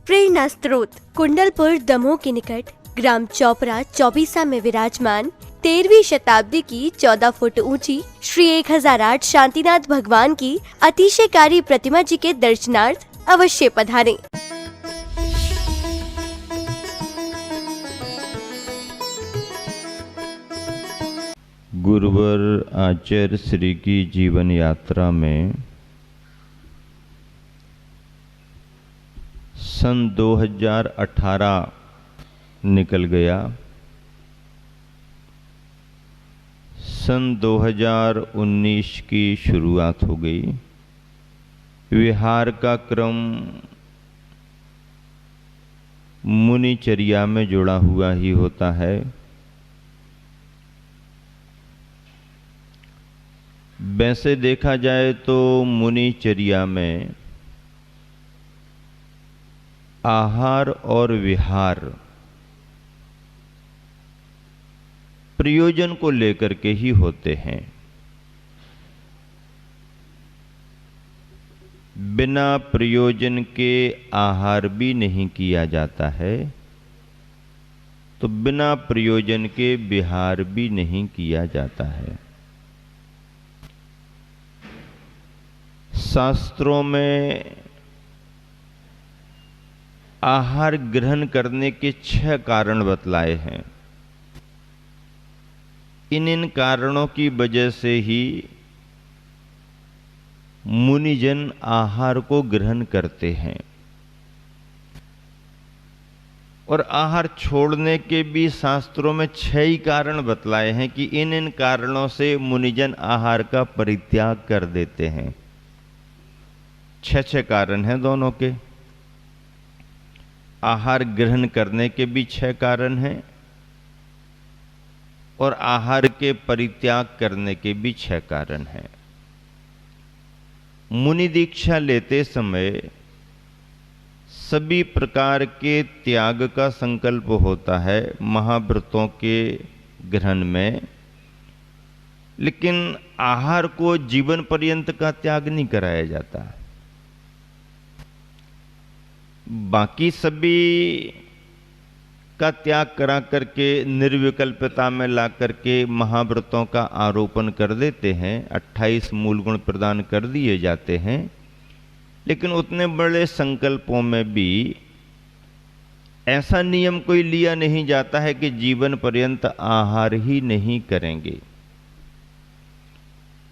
प्रेरणा स्रोत कुंडलपुर दमोह के निकट ग्राम चौपरा चौबीसा में विराजमान 13वीं शताब्दी की 14 फुट ऊंची श्री 1008 शांतिनाथ भगवान की अतिशयकारी प्रतिमा जी के दर्शनार्थ अवश्य पधारें। गुरुवर आचार्य श्री की जीवन यात्रा में सन 2018 निकल गया। सन 2019 की शुरुआत हो गई। विहार का क्रम मुनिचर्या में जुड़ा हुआ ही होता है। वैसे देखा जाए तो मुनिचर्या में आहार और विहार प्रयोजन को लेकर के ही होते हैं। बिना प्रयोजन के आहार भी नहीं किया जाता है, तो बिना प्रयोजन के विहार भी नहीं किया जाता है। शास्त्रों में आहार ग्रहण करने के 6 कारण बतलाए हैं। इन कारणों की वजह से ही मुनिजन आहार को ग्रहण करते हैं, और आहार छोड़ने के भी शास्त्रों में 6 ही कारण बतलाए हैं कि इन कारणों से मुनिजन आहार का परित्याग कर देते हैं। 6 कारण हैं दोनों के। आहार ग्रहण करने के भी 6 कारण हैं और आहार के परित्याग करने के भी 6 कारण हैं। मुनि दीक्षा लेते समय सभी प्रकार के त्याग का संकल्प होता है महाव्रतों के ग्रहण में, लेकिन आहार को जीवन पर्यंत का त्याग नहीं कराया जाता। बाकी सभी का त्याग करा करके निर्विकल्पता में ला करके महाव्रतों का आरोपण कर देते हैं। 28 मूल गुण प्रदान कर दिए जाते हैं, लेकिन उतने बड़े संकल्पों में भी ऐसा नियम कोई लिया नहीं जाता है कि जीवन पर्यंत आहार ही नहीं करेंगे।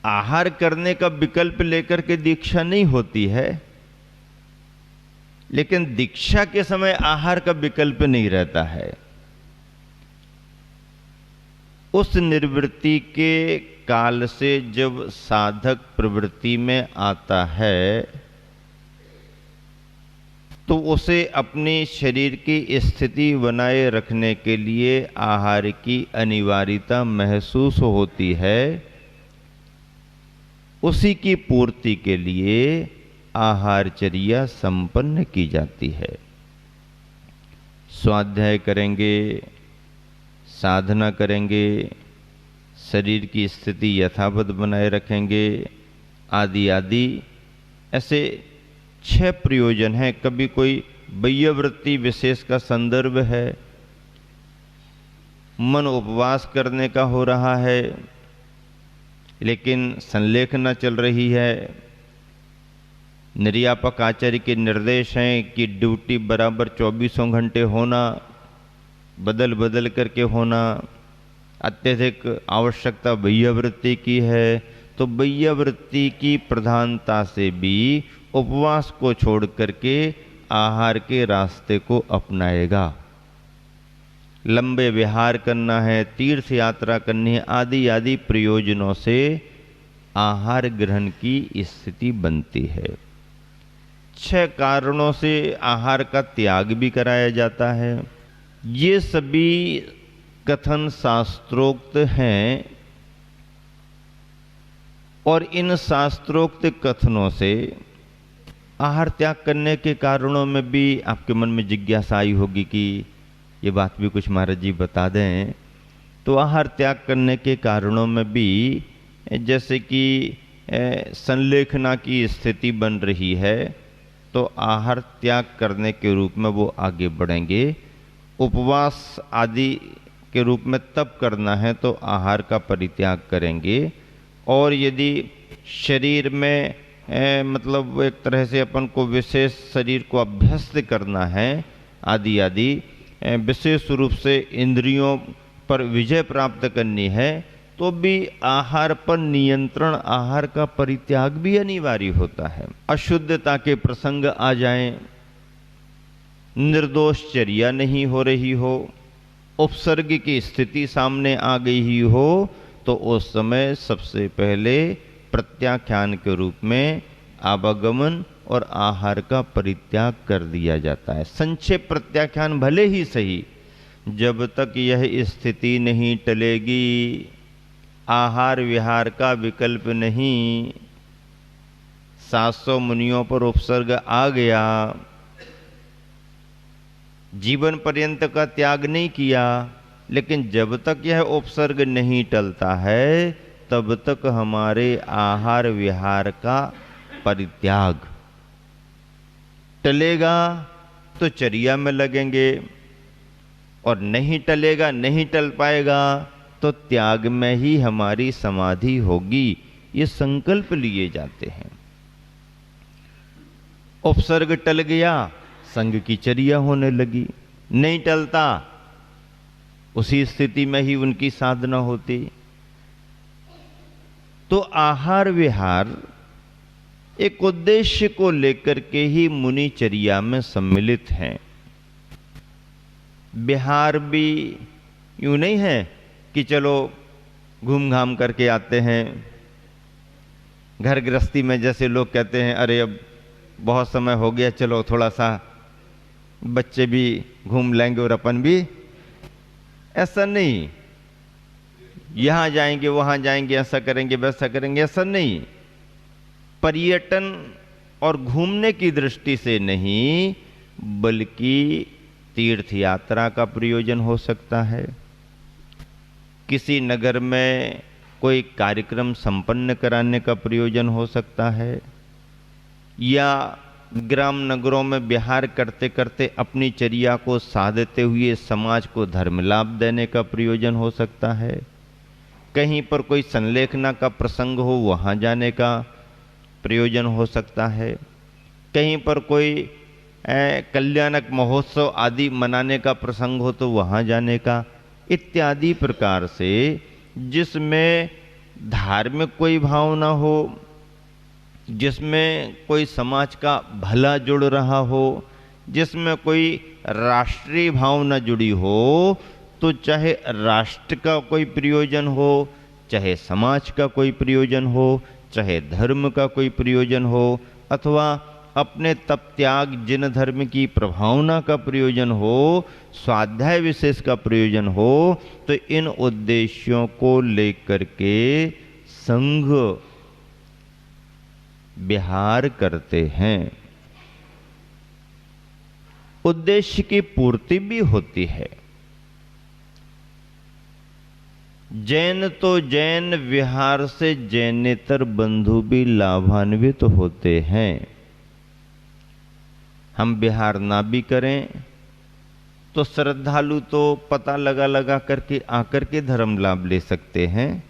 आहार करने का विकल्प लेकर के दीक्षा नहीं होती है, लेकिन दीक्षा के समय आहार का विकल्प नहीं रहता है। उस निर्वृत्ति के काल से जब साधक प्रवृत्ति में आता है, तो उसे अपने शरीर की स्थिति बनाए रखने के लिए आहार की अनिवार्यता महसूस होती है। उसी की पूर्ति के लिए आहारचर्या संपन्न की जाती है। स्वाध्याय करेंगे, साधना करेंगे, शरीर की स्थिति यथावत बनाए रखेंगे, आदि आदि ऐसे 6 प्रयोजन हैं। कभी कोई बाह्यवृत्ति विशेष का संदर्भ है, मन उपवास करने का हो रहा है लेकिन संलेखना चल रही है, निर्यापक आचार्य के निर्देश हैं कि ड्यूटी बराबर 24 घंटे होना, बदल बदल करके होना, अत्यधिक आवश्यकता बाह्यवृत्ति की है, तो बाह्यवृत्ति की प्रधानता से भी उपवास को छोड़ करके आहार के रास्ते को अपनाएगा। लंबे विहार करना है, तीर्थ यात्रा करनी है, आदि आदि प्रयोजनों से आहार ग्रहण की स्थिति बनती है। 6 कारणों से आहार का त्याग भी कराया जाता है। ये सभी कथन शास्त्रोक्त हैं, और इन शास्त्रोक्त कथनों से आहार त्याग करने के कारणों में भी आपके मन में जिज्ञासा आई होगी कि ये बात भी कुछ महाराज जी बता दें। तो आहार त्याग करने के कारणों में भी जैसे कि संलेखना की स्थिति बन रही है, तो आहार त्याग करने के रूप में वो आगे बढ़ेंगे। उपवास आदि के रूप में तप करना है तो आहार का परित्याग करेंगे। और यदि शरीर में मतलब एक तरह से अपन को विशेष शरीर को अभ्यस्त करना है आदि आदि विशेष रूप से इंद्रियों पर विजय प्राप्त करनी है, तो भी आहार पर नियंत्रण, आहार का परित्याग भी अनिवार्य होता है। अशुद्धता के प्रसंग आ जाएं, निर्दोष चर्या नहीं हो रही हो, उपसर्ग की स्थिति सामने आ गई ही हो, तो उस समय सबसे पहले प्रत्याख्यान के रूप में आवागमन और आहार का परित्याग कर दिया जाता है। संक्षेप प्रत्याख्यान भले ही सही, जब तक यह स्थिति नहीं टलेगी, आहार विहार का विकल्प नहीं, 700 मुनियों पर उपसर्ग आ गया, जीवन पर्यंत का त्याग नहीं किया, लेकिन जब तक यह उपसर्ग नहीं टलता है तब तक हमारे आहार विहार का परित्याग। टलेगा तो चर्या में लगेंगे, और नहीं टलेगा, नहीं टल पाएगा तो त्याग में ही हमारी समाधि होगी। ये संकल्प लिए जाते हैं। उपसर्ग टल गया, संग की चर्या होने लगी। नहीं टलता, उसी स्थिति में ही उनकी साधना होती। तो आहार विहार एक उद्देश्य को लेकर के ही मुनिचर्या में सम्मिलित हैं। विहार भी यूं नहीं है कि चलो घूम घाम करके आते हैं। घर गृहस्थी में जैसे लोग कहते हैं, अरे अब बहुत समय हो गया, चलो थोड़ा सा बच्चे भी घूम लेंगे और अपन भी। ऐसा नहीं, यहां जाएंगे वहां जाएंगे, ऐसा करेंगे वैसा करेंगे, ऐसा नहीं। पर्यटन और घूमने की दृष्टि से नहीं, बल्कि तीर्थ यात्रा का प्रयोजन हो सकता है। किसी नगर में कोई कार्यक्रम संपन्न कराने का प्रयोजन हो सकता है, या ग्राम नगरों में विहार करते करते अपनी चर्या को साधते हुए समाज को धर्म लाभ देने का प्रयोजन हो सकता है। कहीं पर कोई संलेखना का प्रसंग हो, वहाँ जाने का प्रयोजन हो सकता है। कहीं पर कोई कल्याणक महोत्सव आदि मनाने का प्रसंग हो तो वहाँ जाने का, इत्यादि प्रकार से जिसमें धार्मिक कोई भावना हो, जिसमें कोई समाज का भला जुड़ रहा हो, जिसमें कोई राष्ट्रीय भावना जुड़ी हो, तो चाहे राष्ट्र का कोई प्रयोजन हो, चाहे समाज का कोई प्रयोजन हो, चाहे धर्म का कोई प्रयोजन हो, अथवा अपने तप त्याग जिन धर्म की प्रभावना का प्रयोजन हो, स्वाध्याय विशेष का प्रयोजन हो, तो इन उद्देश्यों को लेकर के संघ विहार करते हैं। उद्देश्य की पूर्ति भी होती है। जैन तो जैन विहार से जैनेतर बंधु भी लाभान्वित होते हैं। हम विहार ना भी करें तो श्रद्धालु तो पता लगा लगा करके आकर के धर्म लाभ ले सकते हैं,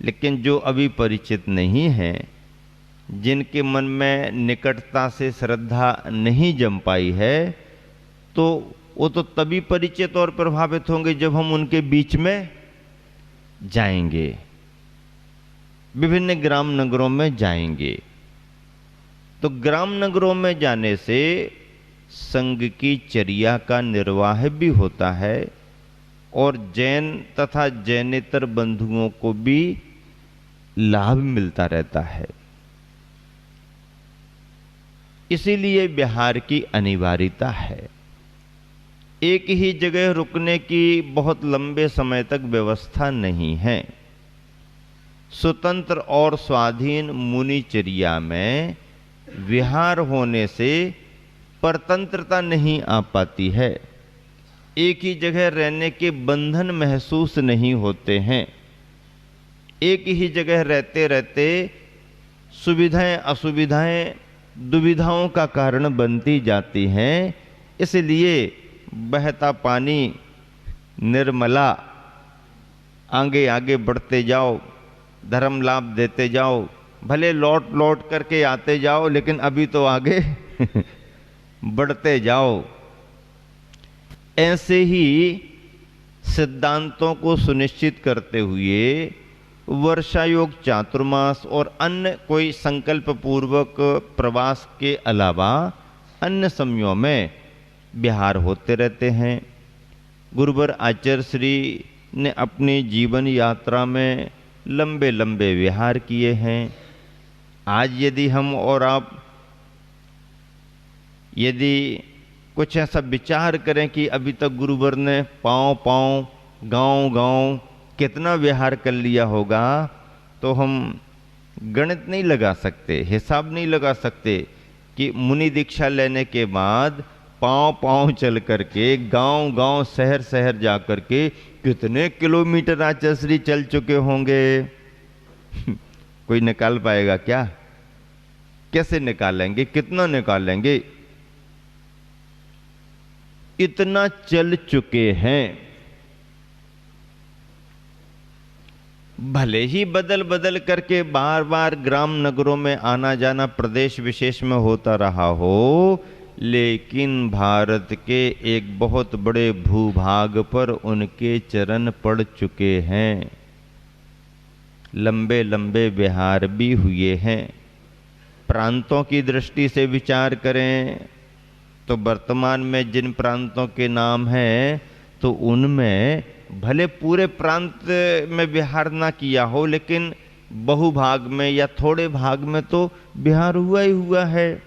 लेकिन जो अभी परिचित नहीं हैं, जिनके मन में निकटता से श्रद्धा नहीं जम पाई है, तो वो तो तभी परिचित और प्रभावित होंगे जब हम उनके बीच में जाएंगे, विभिन्न ग्राम नगरों में जाएंगे। तो ग्राम नगरों में जाने से संघ की चर्या का निर्वाह भी होता है और जैन तथा जैनेतर बंधुओं को भी लाभ मिलता रहता है। इसीलिए विहार की अनिवार्यता है। एक ही जगह रुकने की बहुत लंबे समय तक व्यवस्था नहीं है। स्वतंत्र और स्वाधीन मुनिचर्या में विहार होने से परतंत्रता नहीं आ पाती है। एक ही जगह रहने के बंधन महसूस नहीं होते हैं। एक ही जगह रहते रहते सुविधाएं असुविधाएं दुविधाओं का कारण बनती जाती हैं। इसलिए बहता पानी निर्मला, आगे आगे बढ़ते जाओ, धर्म लाभ देते जाओ, भले लौट लौट करके आते जाओ, लेकिन अभी तो आगे बढ़ते जाओ। ऐसे ही सिद्धांतों को सुनिश्चित करते हुए वर्षा योग, चातुर्मास और अन्य कोई संकल्प पूर्वक प्रवास के अलावा अन्य समयों में विहार होते रहते हैं। गुरुवर आचार्य श्री ने अपनी जीवन यात्रा में लंबे लंबे विहार किए हैं। आज यदि हम और आप यदि कुछ ऐसा विचार करें कि अभी तक गुरुवर ने पाँव पाँव, गांव गांव कितना विहार कर लिया होगा, तो हम गणित नहीं लगा सकते, हिसाब नहीं लगा सकते कि मुनि दीक्षा लेने के बाद पाँव पाँव चल करके, गांव गांव, शहर शहर जा करके कितने किलोमीटर आचार्य श्री चल चुके होंगे। कोई निकाल पाएगा क्या? कैसे निकालेंगे? कितना निकालेंगे? इतना चल चुके हैं। भले ही बदल बदल करके बार बार ग्राम नगरों में आना जाना प्रदेश विशेष में होता रहा हो, लेकिन भारत के एक बहुत बड़े भूभाग पर उनके चरण पड़ चुके हैं। लंबे लंबे विहार भी हुए हैं। प्रांतों की दृष्टि से विचार करें तो वर्तमान में जिन प्रांतों के नाम हैं, तो उनमें भले पूरे प्रांत में विहार ना किया हो, लेकिन बहुभाग में या थोड़े भाग में तो विहार हुआ ही हुआ है।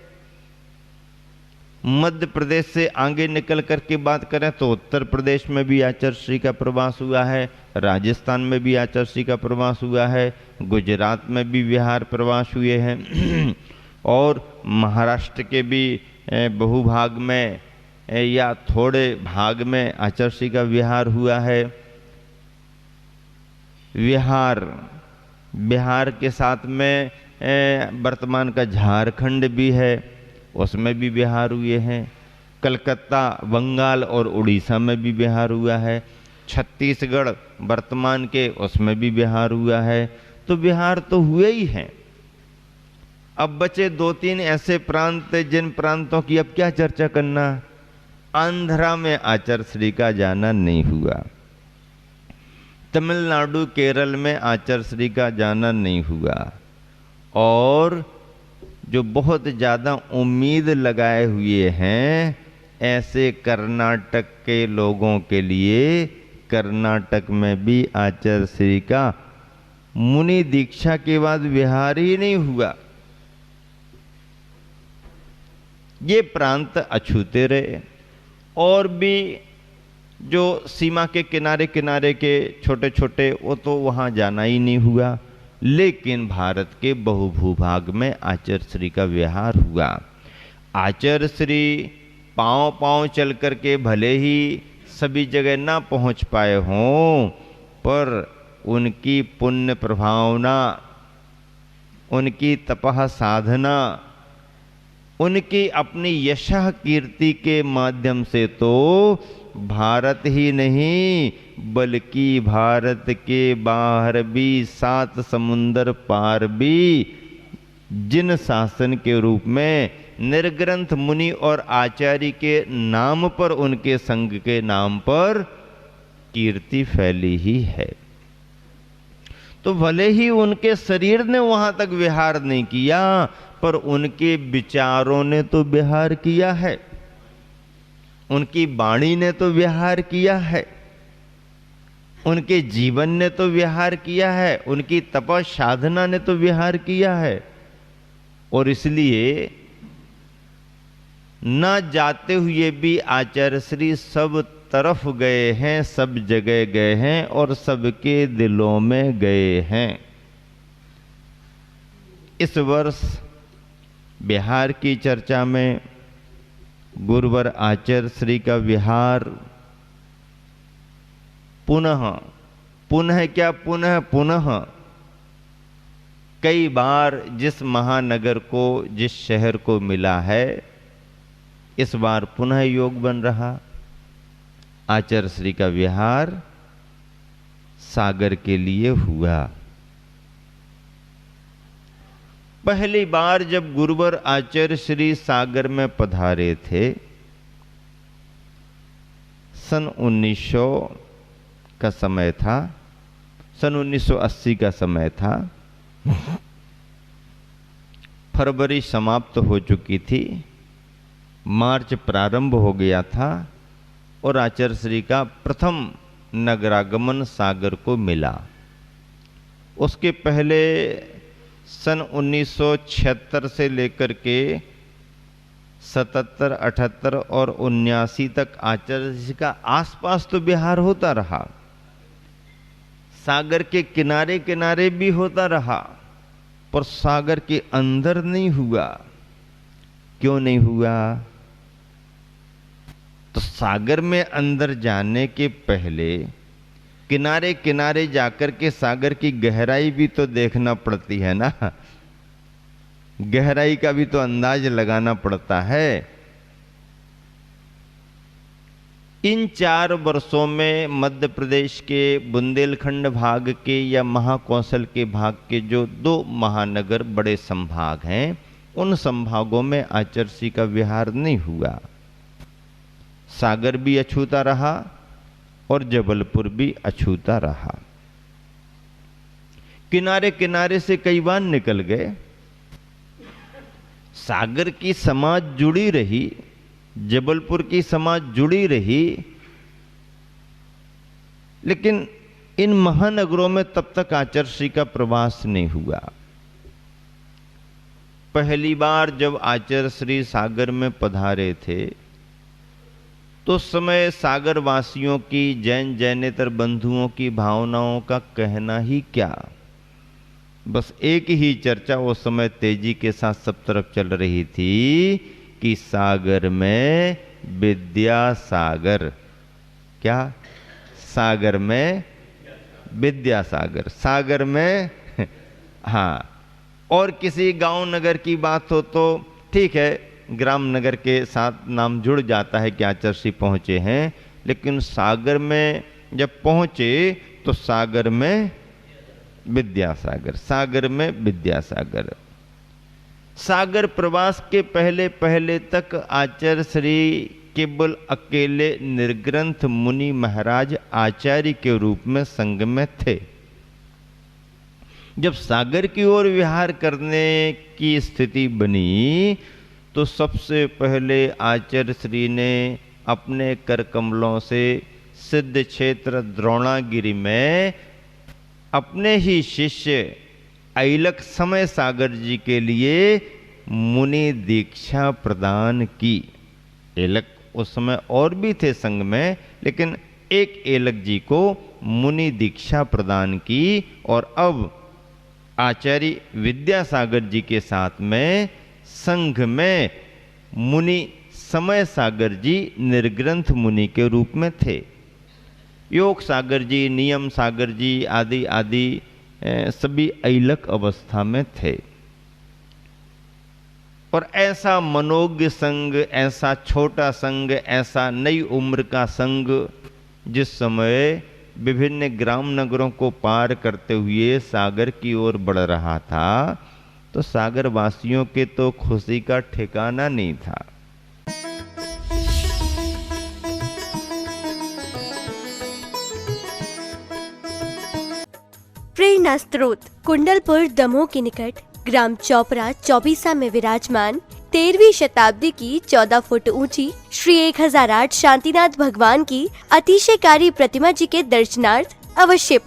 मध्य प्रदेश से आगे निकल करके बात करें तो उत्तर प्रदेश में भी आचार्य श्री का प्रवास हुआ है, राजस्थान में भी आचार्य श्री का प्रवास हुआ है, गुजरात में भी विहार प्रवास हुए हैं और महाराष्ट्र के भी बहुभाग में या थोड़े भाग में आचार्य श्री का विहार हुआ है। बिहार के साथ में वर्तमान का झारखंड भी है, उसमें भी विहार हुए हैं। कलकत्ता, बंगाल और उड़ीसा में भी विहार हुआ है। छत्तीसगढ़ वर्तमान के, उसमें भी विहार हुआ है। तो विहार तो हुए ही हैं। अब बचे दो तीन ऐसे प्रांत जिन प्रांतों की अब क्या चर्चा करना। आंध्रा में आचार्य श्री का जाना नहीं हुआ, तमिलनाडु केरल में आचार्य श्री का जाना नहीं हुआ, और जो बहुत ज़्यादा उम्मीद लगाए हुए हैं ऐसे कर्नाटक के लोगों के लिए, कर्नाटक में भी आचार्य श्री का मुनि दीक्षा के बाद विहार ही नहीं हुआ। ये प्रांत अछूते रहे। और भी जो सीमा के किनारे किनारे के छोटे छोटे, वो तो वहाँ जाना ही नहीं हुआ। लेकिन भारत के बहुभूभाग में आचार्य श्री का विहार हुआ। आचार्य श्री पाँव पाँव चल करके भले ही सभी जगह ना पहुँच पाए हों, पर उनकी पुण्य प्रभावना, उनकी तपः साधना, उनकी अपनी यशः कीर्ति के माध्यम से तो भारत ही नहीं बल्कि भारत के बाहर भी, 7 समुंदर पार भी जिन शासन के रूप में निर्ग्रंथ मुनि और आचार्य के नाम पर, उनके संग के नाम पर कीर्ति फैली ही है। तो भले ही उनके शरीर ने वहां तक विहार नहीं किया, पर उनके विचारों ने तो विहार किया है, उनकी वाणी ने तो विहार किया है, उनके जीवन ने तो विहार किया है, उनकी तपः साधना ने तो विहार किया है। और इसलिए न जाते हुए भी आचार्य श्री सब तरफ गए हैं, सब जगह गए हैं और सबके दिलों में गए हैं। इस वर्ष बिहार की चर्चा में गुरुवर आचार्य श्री का विहार पुनः कई बार जिस महानगर को, जिस शहर को मिला है, इस बार पुनः योग बन रहा। आचार्य श्री का विहार सागर के लिए हुआ। पहली बार जब गुरुवर आचार्य श्री सागर में पधारे थे, सन 1900 का समय था, सन 1980 का समय था। फरवरी समाप्त हो चुकी थी, मार्च प्रारंभ हो गया था और आचार्य श्री का प्रथम नगरागमन सागर को मिला। उसके पहले सन 1976 से लेकर के 77, 78 और 79 तक आचार्य जी का आसपास तो विहार होता रहा, सागर के किनारे किनारे भी होता रहा, पर सागर के अंदर नहीं हुआ। क्यों नहीं हुआ? तो सागर में अंदर जाने के पहले किनारे किनारे जाकर के सागर की गहराई भी तो देखना पड़ती है ना, गहराई का भी तो अंदाज लगाना पड़ता है। इन 4 वर्षों में मध्य प्रदेश के बुंदेलखंड भाग के या महाकौशल के भाग के जो 2 महानगर बड़े संभाग हैं, उन संभागों में आचार्य श्री का विहार नहीं हुआ। सागर भी अछूता रहा और जबलपुर भी अछूता रहा। किनारे किनारे से कई बार निकल गए। सागर की समाज जुड़ी रही, जबलपुर की समाज जुड़ी रही, लेकिन इन महानगरों में तब तक आचार्य श्री का प्रवास नहीं हुआ। पहली बार जब आचार्य श्री सागर में पधारे थे तो उस समय सागर वासियों की, जैन जैनेतर बंधुओं की भावनाओं का कहना ही क्या। बस एक ही चर्चा उस समय तेजी के साथ सब तरफ चल रही थी कि सागर में विद्यासागर, क्या सागर में विद्यासागर, सागर में हाँ, और किसी गांव नगर की बात हो तो ठीक है, ग्राम नगर के साथ नाम जुड़ जाता है कि आचार्य श्री पहुंचे हैं, लेकिन सागर में जब पहुंचे तो सागर में विद्यासागर, सागर में विद्यासागर। सागर प्रवास के पहले पहले तक आचार्य श्री केवल अकेले निर्ग्रंथ मुनि महाराज आचार्य के रूप में संग में थे। जब सागर की ओर विहार करने की स्थिति बनी तो सबसे पहले आचार्य श्री ने अपने कर कमलों से सिद्ध क्षेत्र द्रोणागिरी में अपने ही शिष्य ऐलक समय सागर जी के लिए मुनि दीक्षा प्रदान की। ऐलक उस समय और भी थे संग में, लेकिन एक ऐलक जी को मुनि दीक्षा प्रदान की और अब आचार्य विद्यासागर जी के साथ में संघ में मुनि समय सागर जी निर्ग्रंथ मुनि के रूप में थे। योग सागर जी, नियम सागर जी आदि आदि सभी ऐलक अवस्था में थे। और ऐसा मनोज्ञ संघ, ऐसा छोटा संघ, ऐसा नई उम्र का संघ जिस समय विभिन्न ग्राम नगरों को पार करते हुए सागर की ओर बढ़ रहा था, तो सागर वासियों के तो खुशी का ठिकाना नहीं था। प्रेरणा स्त्रोत कुंडलपुर दमोह के निकट ग्राम चौपरा चौबीसा में विराजमान 13वीं शताब्दी की 14 फुट ऊंची श्री 1008 शांतिनाथ भगवान की अतिशयकारी प्रतिमा जी के दर्शनार्थ अवश्य